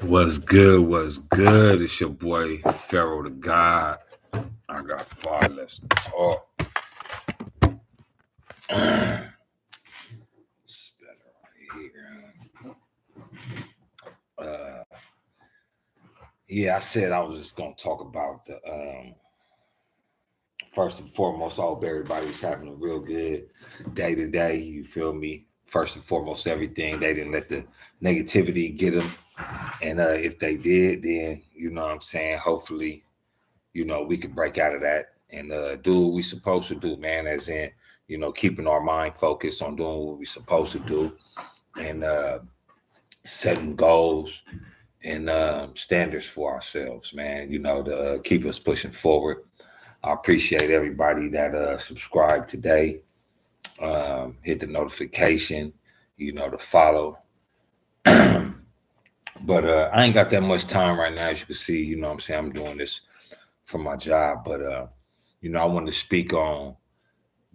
What's good? What's good? It's your boy Pharaoh the God. I got five. Let's talk. It's better right here. Uh, yeah, I said I was just gonna talk about the first and foremost. I hope everybody's having a real good day today. You feel me? First and foremost, everything they didn't let the negativity get them, and if they did, then you know what I'm saying. Hopefully, we could break out of that and do what we supposed to do, man. As in, keeping our mind focused on doing what we supposed to do and setting goals and standards for ourselves, man. To keep us pushing forward. I appreciate everybody that subscribed today. Hit the notification, to follow. But I ain't got that much time right now, as you can see. What I'm saying, I'm doing this for my job, but I want to speak on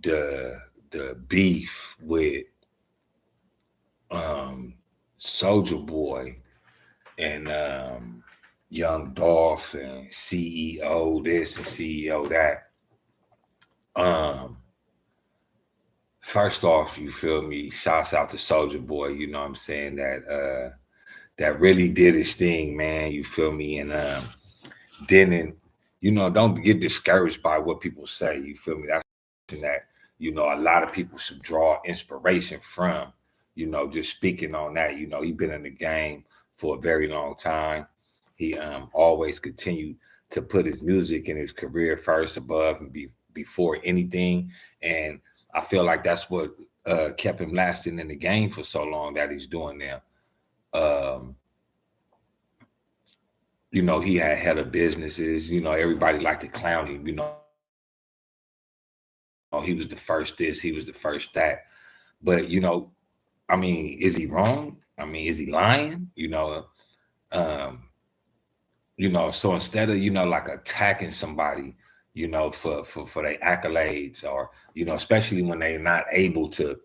the beef with Soldier Boy and Young Dolph and CEO this and CEO that. Um, First off, you feel me? Shouts out to Soldier Boy. You know what I'm saying, that really did his thing, man. You feel me? And didn't don't get discouraged by what people say. You feel me? That's that a lot of people should draw inspiration from. Just speaking on that. He's been in the game for a very long time. He always continued to put his music and his career first, above and before anything. And I feel like that's what kept him lasting in the game for so long that he's doing now. Um, he had head of businesses. Everybody liked to clown him. He was the first this, he was the first that. But I mean, is he wrong? I mean, is he lying? Um, so instead of like attacking somebody, for their accolades, or especially when they're not able to,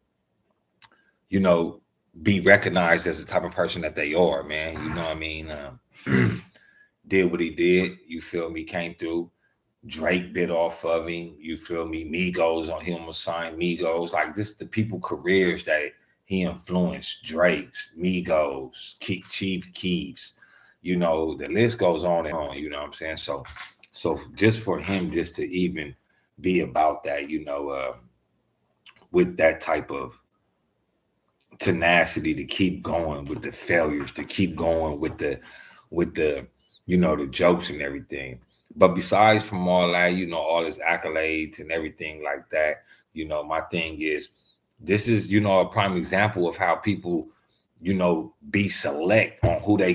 you know, be recognized as the type of person that they are, man. You know what I mean? Did what he did. You feel me? Came through. Drake bit off of him. You feel me? Migos on him was signed Migos. Like this, the people careers that he influenced. Drake's, Migos, Chief Keefs. The list goes on and on. You know what I'm saying? So just for him, just to even be about that, with that type of tenacity to keep going with the failures, to keep going with the the jokes and everything. But besides from all that, all his accolades and everything like that, my thing is this is, a prime example of how people, be select on who they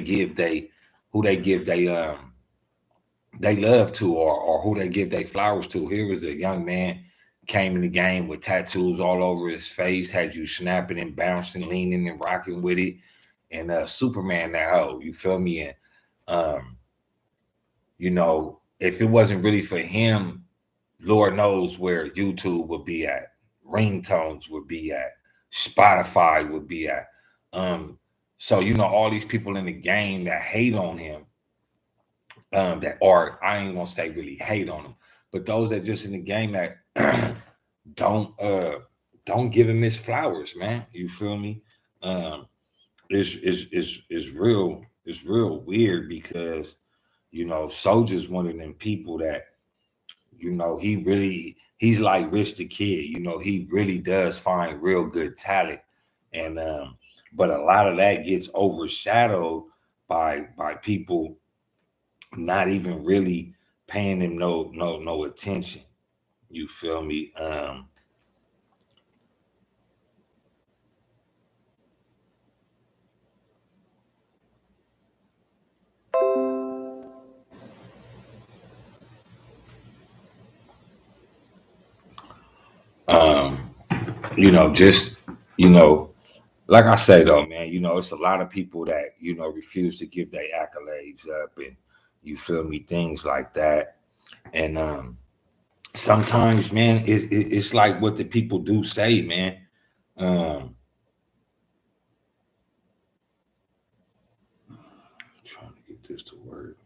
love to, or who they give their flowers to. Here was a young man came in the game with tattoos all over his face, had you snapping and bouncing, leaning and rocking with it, and Superman that hoe. You feel me? And if it wasn't really for him, Lord knows where YouTube would be at, ringtones would be at, Spotify would be at. So all these people in the game that hate on him, that are, I ain't gonna say really hate on him, but those that just in the game that don't don't give him his flowers, man. You feel me? Um, is real. It's real weird because Soldier's one of them people that he's like Rich the Kid. He really does find real good talent, and but a lot of that gets overshadowed by people not even really paying him no attention. You feel me? Um, just like I say though, man, it's a lot of people that refuse to give their accolades up, and you feel me, things like that. And sometimes, man, it's like what the people do say, man. Um, this to work.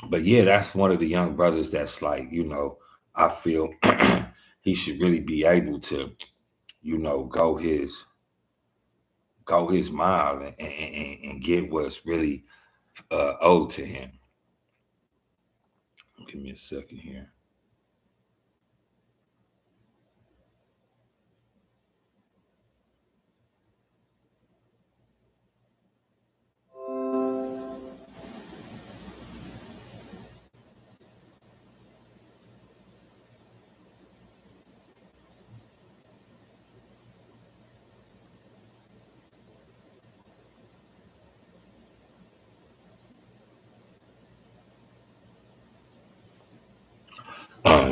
But yeah, that's one of the young brothers that's like, I feel he should really be able to, go his mile and get what's really owed to him. Give me a second here.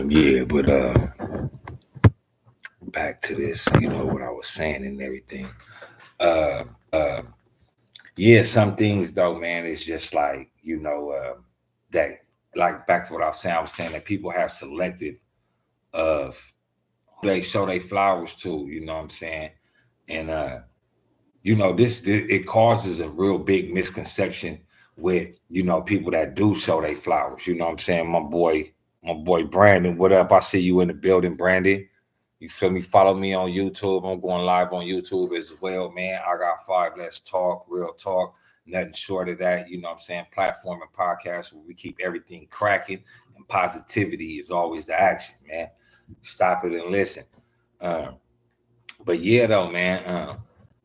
Yeah, but back to this, what I was saying and everything. Yeah, some things though, man, it's just like, that, like, back to what I was saying that people have selective of who they show their flowers to, you know what I'm saying? And this it causes a real big misconception with, people that do show their flowers. You know what I'm saying? My boy Brandon, what up? I see you in the building, Brandon. You feel me? Follow me on YouTube. I'm going live on YouTube as well, man. Igot5Let's Talk Real Talk. Nothing short of that, you know what I'm saying? Platform and podcast where we keep everything cracking, and positivity is always the action, man. Stop it and listen. But yeah, though, man,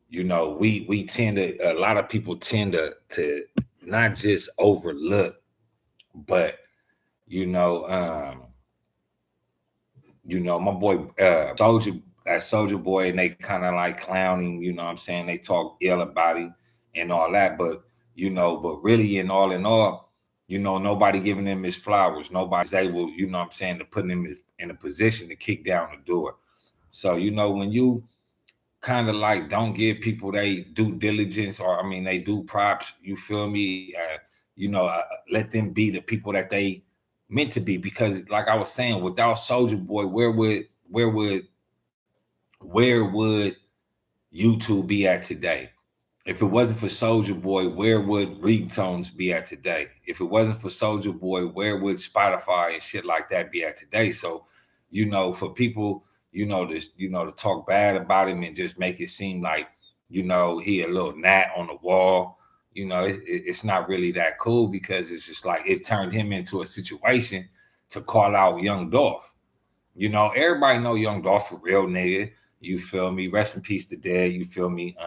we tend to, a lot of people tend to not just overlook, but my boy Soldier Boy, and they kind of like clowning, you know what I'm saying? They talk ill about him and all that, but really in all, nobody giving him his flowers. Nobody's able, you know what I'm saying, to put him in a position to kick down the door. So, when you kind of like don't give people they due diligence, or I mean they do props, you feel me, let them be the people that they meant to be, because like I was saying, without Soldier Boy, where would YouTube be at today? If it wasn't for Soldier Boy, where would ringtones be at today? If it wasn't for Soldier Boy, where would Spotify and shit like that be at today? So, for people, to talk bad about him and just make it seem like, he a little gnat on the wall, it's not really that cool, because it's just like it turned him into a situation to call out Young Dolph. Everybody know Young Dolph a real nigga. You feel me? Rest in peace to dead. You feel me?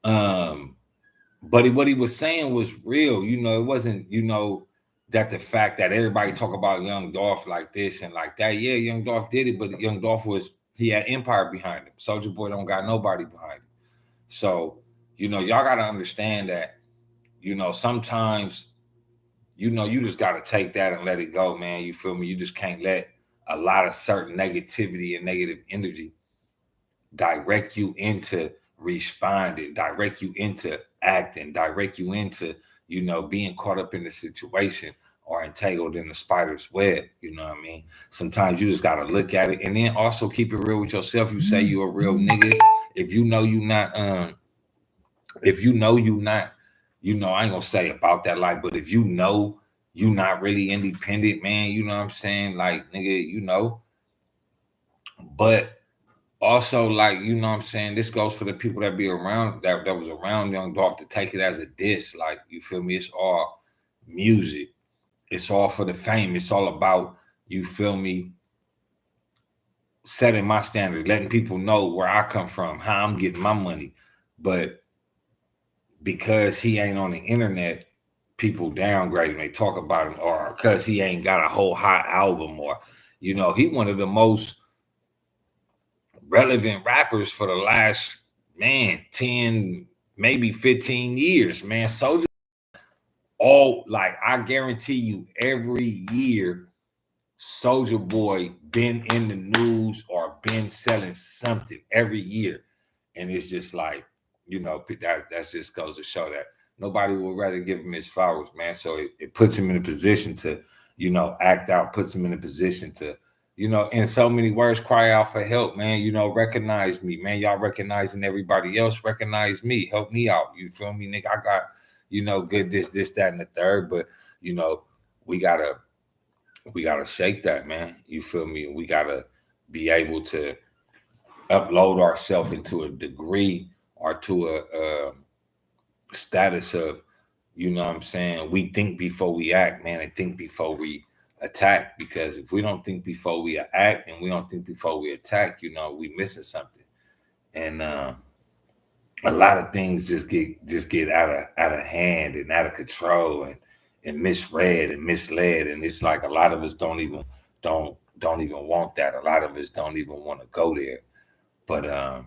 But what he was saying was real. It wasn't, that the fact that everybody talk about Young Dolph like this and like that. Yeah, Young Dolph did it, but Young Dolph he had empire behind him. Soldier Boy don't got nobody behind him. So, y'all gotta understand that, sometimes, you just gotta take that and let it go, man. You feel me? You just can't let a lot of certain negativity and negative energy direct you into responding, direct you into acting, direct you into, being caught up in the situation or entangled in the spider's web. You know what I mean? Sometimes you just got to look at it, and then also keep it real with yourself. You say you're a real nigga. If you know you not, I ain't gonna say about that life, but if you not really independent, man, you know what I'm saying? Like, nigga, but also, like, you know what I'm saying, this goes for the people that be around, that was around Young Dolph, to take it as a diss. Like, you feel me? It's all music. It's all for the fame. It's all about, you feel me, setting my standard, letting people know where I come from, how I'm getting my money. But because he ain't on the internet, people downgrade him. They talk about him, or because he ain't got a whole hot album, or, he one of the most relevant rappers for the last, man, 10, maybe 15 years, man. Soldier, I guarantee you, every year, Soldier Boy been in the news or been selling something every year. And it's just like, that just goes to show that nobody would rather give him his flowers, man. So it puts him in a position to, act out, puts them in a position to, in so many words, cry out for help, man. Recognize me, man. Y'all recognizing everybody else, recognize me, help me out. You feel me, nigga? I got, good this, that, and the third, but we gotta shake that, man. You feel me? We gotta be able to upload ourselves into a degree or to a status of, what I'm saying, we think before we act, man, and think before we attack. Because if we don't think before we act and we don't think before we attack, we missing something. And a lot of things just get out of hand and out of control and misread and misled. And it's like a lot of us don't even want that. A lot of us don't even want to go there. But I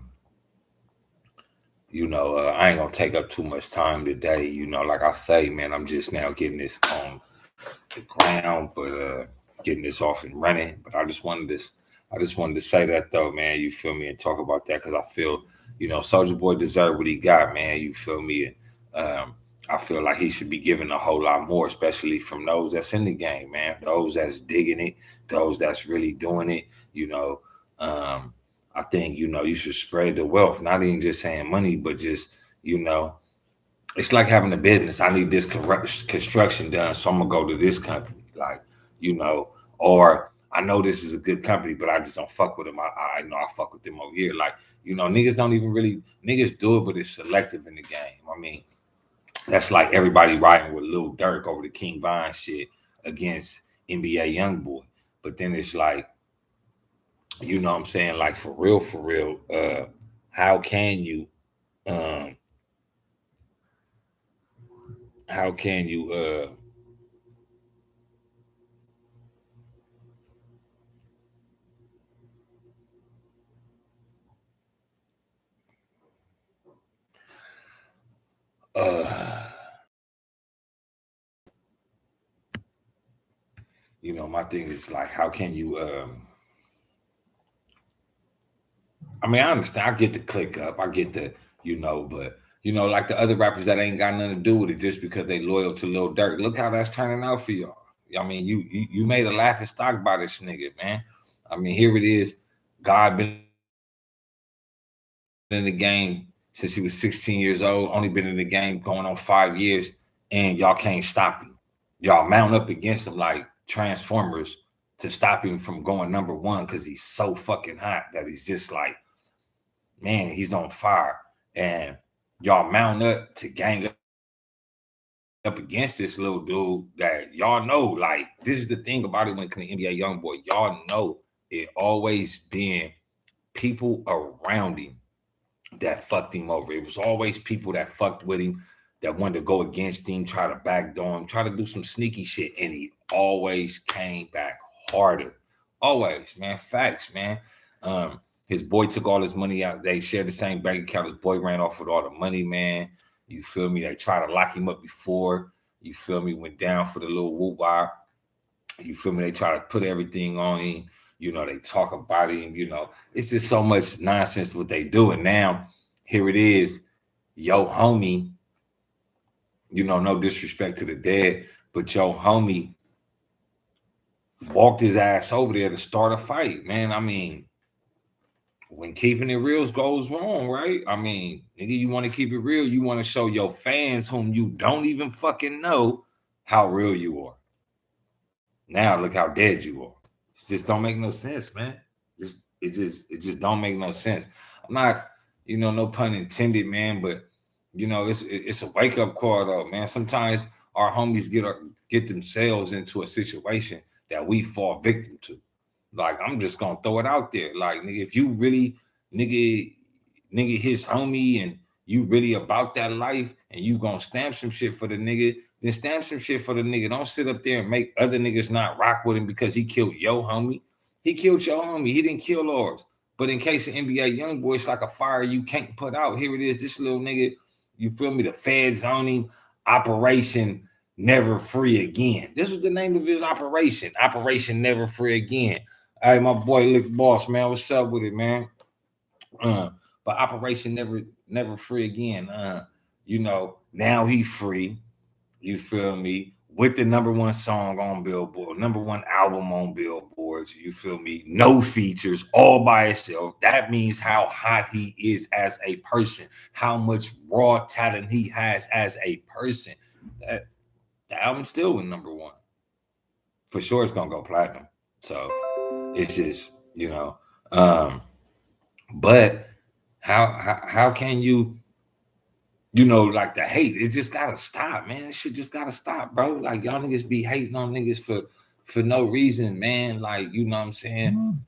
ain't gonna take up too much time today. Like I say, man, I'm just now getting this on the ground, but getting this off and running. But I just wanted to say that though, man. You feel me? And talk about that because I feel, Soulja Boy deserve what he got, man. You feel me? And I feel like he should be given a whole lot more, especially from those that's in the game, man. Those that's digging it, those that's really doing it. I think, you should spread the wealth, not even just saying money, but just, it's like having a business. I need this construction done, so I'm gonna go to this company, like, or I know this is a good company, but I just don't fuck with them. I know I fuck with them over here. Like, niggas don't even really, niggas do it, but it's selective in the game. I mean, that's like everybody riding with Lil Durk over the King Von shit against NBA YoungBoy. But then it's like, what I'm saying? Like for real, how can you um how can you my thing is like, how can you I mean, I understand. I get the click up. I get the, but like the other rappers that ain't got nothing to do with it just because they loyal to Lil Durk. Look how that's turning out for y'all. I mean, you made a laughing stock by this nigga, man. I mean, here it is. God been in the game since he was 16 years old, only been in the game going on 5 years, and y'all can't stop him. Y'all mount up against him like Transformers to stop him from going number one because he's so fucking hot that he's just like, man, he's on fire. And y'all mount up to gang up against this little dude that y'all know, like, this is the thing about it when it comes to NBA YoungBoy. Y'all know it always been people around him that fucked him over. It was always people that fucked with him, that wanted to go against him, try to backdoor him, try to do some sneaky shit, and he always came back harder. Always, man. Facts, man. His boy took all his money out. They shared the same bank account. His boy ran off with all the money, man. You feel me? They tried to lock him up before. You feel me? Went down for the little whoop wire. You feel me? They try to put everything on him. They talk about him. It's just so much nonsense what they do. And now here it is, yo homie. No disrespect to the dead, but yo homie walked his ass over there to start a fight, man. I mean, when keeping it real goes wrong, right? I mean, nigga, you want to keep it real. You want to show your fans whom you don't even fucking know how real you are. Now look how dead you are. It just don't make no sense, man. It just don't make no sense. I'm not, no pun intended, man, but it's a wake up call though, man. Sometimes our homies get themselves into a situation that we fall victim to. Like, I'm just gonna throw it out there. Like, nigga, if you really, nigga, his homie, and you really about that life, and you gonna stamp some shit for the nigga, then stamp some shit for the nigga. Don't sit up there and make other niggas not rock with him because he killed your homie. He killed your homie. He didn't kill ours. But in case of NBA YoungBoy, it's like a fire you can't put out. Here it is. This little nigga, you feel me? The feds on him. Operation Never Free Again. This was the name of his operation. Operation Never Free Again. Hey, my boy, Lick Boss, man. What's up with it, man? But Operation Never Free Again. Now he free. You feel me? with the #1 song on Billboard, #1 album on Billboards, you feel me? No features, all by itself. That means how hot he is as a person, how much raw talent he has as a person. That the album still went #1. For sure it's gonna go platinum. So it's just, but how can you like the hate? It just gotta stop, man. It shit just gotta stop, bro. Like y'all niggas be hating on niggas for no reason, man. Like, you know what I'm saying?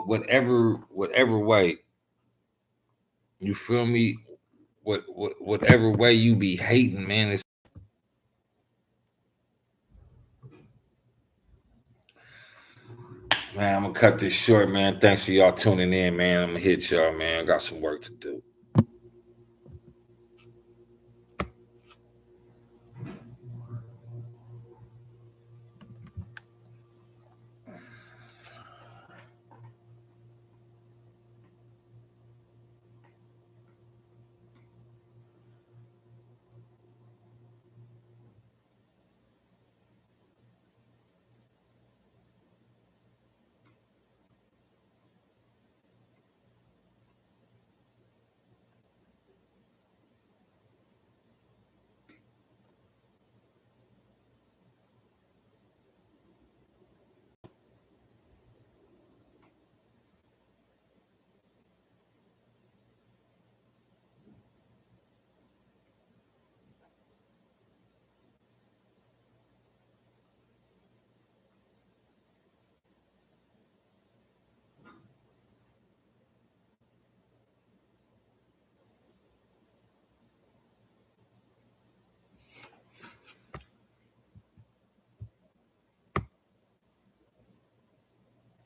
Whatever way, you feel me? Whatever way you be hating, man. It's man, I'm gonna cut this short, man. Thanks for y'all tuning in, man. I'm gonna hit y'all, man. I got some work to do.